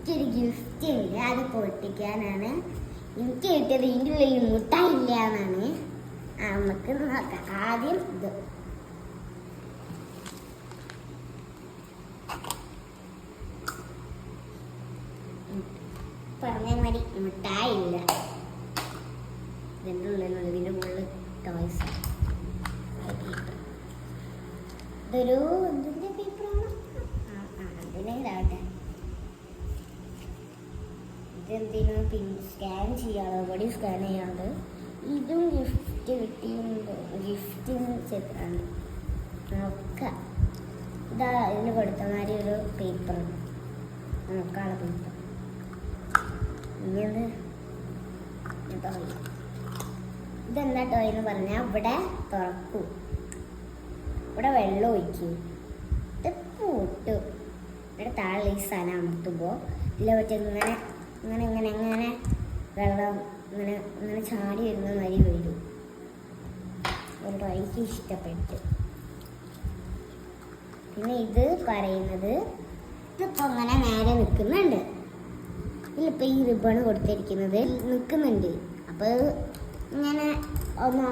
എനിക്കൊരു ഗിഫ്റ്റ് ഇല്ല, അത് പൊട്ടിക്കാനാണ്. എനിക്ക് കിട്ടിയത് ഇതിൻ്റെ ഉള്ളിൽ മുട്ടായില്ല എന്നാണ്. നമുക്ക് നോക്കാം. ആദ്യം ഇത് പറഞ്ഞ മാതിരി മുട്ടായില്ല. ഇതിൻ്റെ ഉള്ളിലുള്ള ഇതിൻ്റെ മുകളിൽ ടോയ്സ്. ഇതൊരു എന്തിൻ്റെ പേപ്പറാണ്? അതിനാവട്ടെ. ഇതെന്തിനും സ്കാൻ ചെയ്യാതെ ബോഡി സ്കാൻ ചെയ്യാതെ. ഇതും ഗിഫ്റ്റ് കിട്ടിയുണ്ട്. ഗിഫ്റ്റിന് ചിത്രമാണ് നോക്കാം. ഇതാ ഇതിന് കൊടുത്ത മാതിരി ഒരു പേപ്പർ, നോക്കാനുള്ള പേപ്പർ. ഇനിയത് ടോയ്. ഇതെന്താ ടോയ് എന്ന് പറഞ്ഞാൽ ഇവിടെ തുറക്കൂ, ഇവിടെ വെള്ളം ഒഴിക്കും, ഇത് പൂട്ടു. ഇവിടെ താഴെ ഈ സാധനം അമർത്തുമ്പോൾ ഇതിലെ പറ്റി ഇങ്ങനെ ഇങ്ങനെ ഇങ്ങനെ ഇങ്ങനെ വെള്ളം ഇങ്ങനെ ഇങ്ങനെ ചാടി വരുന്ന മാതിരി വരും. ഒരു ടോയ് എനിക്ക് ഇഷ്ടപ്പെട്ടു. പിന്നെ ഇത് പറയുന്നത് ഇതിപ്പോൾ അങ്ങനെ നേരെ നിൽക്കുന്നുണ്ട്. ഇതിലിപ്പോൾ ഈ റിബൺ കൊടുത്തിരിക്കുന്നത് നിൽക്കുന്നുണ്ട്. അപ്പോൾ ഇങ്ങനെ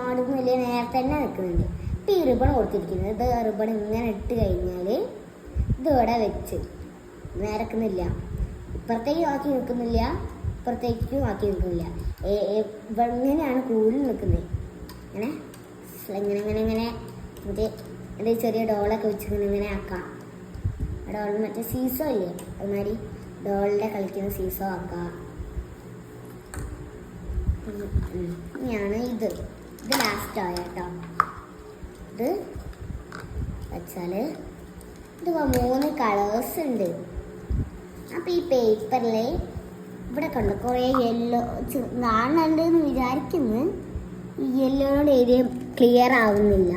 ആടുന്നില്ല, നേരെ തന്നെ നിൽക്കുന്നുണ്ട്. ഇപ്പം ഈ റിബൺ കൊടുത്തിരിക്കുന്നത്, ഇത് റിബൺ ഇങ്ങനെ ഇട്ട് കഴിഞ്ഞാൽ ഇതിവിടെ വെച്ച് നേരക്കുന്നില്ല, ഇപ്പുറത്തേക്കും ആക്കി നിൽക്കുന്നില്ല, ഇപ്പുറത്തേക്കും ആക്കി നിൽക്കുന്നില്ല. ഇങ്ങനെയാണ് കൂടുതൽ നിൽക്കുന്നത്. ഇങ്ങനെ ഇങ്ങനെ ഇങ്ങനെ ഇങ്ങനെ മറ്റേ എൻ്റെ ചെറിയ ഡോളൊക്കെ വെച്ച് ഇങ്ങനെ ആക്കാം. ഡോളിന് മറ്റേ സീസോ ഇല്ലേ, അതുമാതിരി ഡോളിൻ്റെ കളിക്കുന്ന സീസോ ആക്കാം. ഇനിയാണ് ഇത് ലാസ്റ്റ് ആയ കേട്ടോ. ഇത് വെച്ചാൽ ഇത് 3 കളേഴ്സ് ഉണ്ട്. അപ്പം ഈ പേപ്പറിൽ ഇവിടെ കണ്ടു കുറേ യെല്ലോ കാണുന്നുണ്ടെന്ന് വിചാരിക്കുന്നു. ഈ യെല്ലോനോട് എഴുതിയ ക്ലിയർ ആവുന്നില്ല.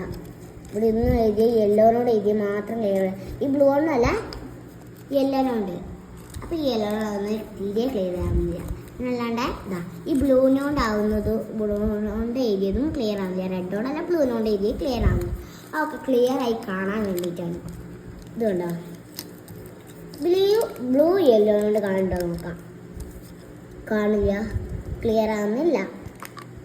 ഇവിടെ ഇന്ന് എഴുതിയ യെല്ലോനോട് എഴുതിയ മാത്രം ക്ലിയർ. ഈ ബ്ലൂ ഒന്നുമല്ല, യെല്ലോനുണ്ട്. അപ്പോൾ ഈ യെല്ലോനോടൊന്നും തീരെ ക്ലിയർ ആവുന്നില്ല. അല്ലാണ്ട് ഇതാ ഈ ബ്ലൂനോണ്ട് എഴുതിയതും ക്ലിയർ ആവില്ല. റെഡോടല്ല, ബ്ലൂനോണ്ട് എഴുതിയ ക്ലിയർ ആവുന്നു. അതൊക്കെ ക്ലിയർ ആയി കാണാൻ വേണ്ടിയിട്ടാണ്. ഇതുകൊണ്ടോ ബ്ലൂ യെല്ലോനോണ്ട് കാണണ്ടോ നോക്കാം. കാണില്ല, ക്ലിയർ ആവുന്നില്ല.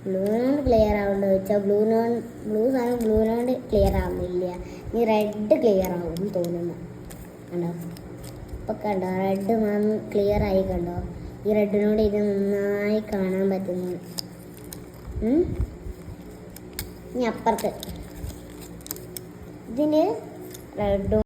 ബ്ലൂനോണ്ട് ക്ലിയർ ആവുന്നുണ്ടോ ചോദിച്ചാൽ ബ്ലൂ സാധനം ബ്ലൂനോണ്ട് ക്ലിയർ ആവുന്നില്ല. ഇനി റെഡ് ക്ലിയർ ആവും തോന്നുന്നു. കണ്ടോ, ഇപ്പം കണ്ടോ റെഡ് ക്ലിയർ ആയി. കണ്ടോ ഈ റെഡിനോട് ഇത് നന്നായി കാണാൻ പറ്റുന്നു. ഇനി അപ്പുറത്ത് ഇതിന് റെഡും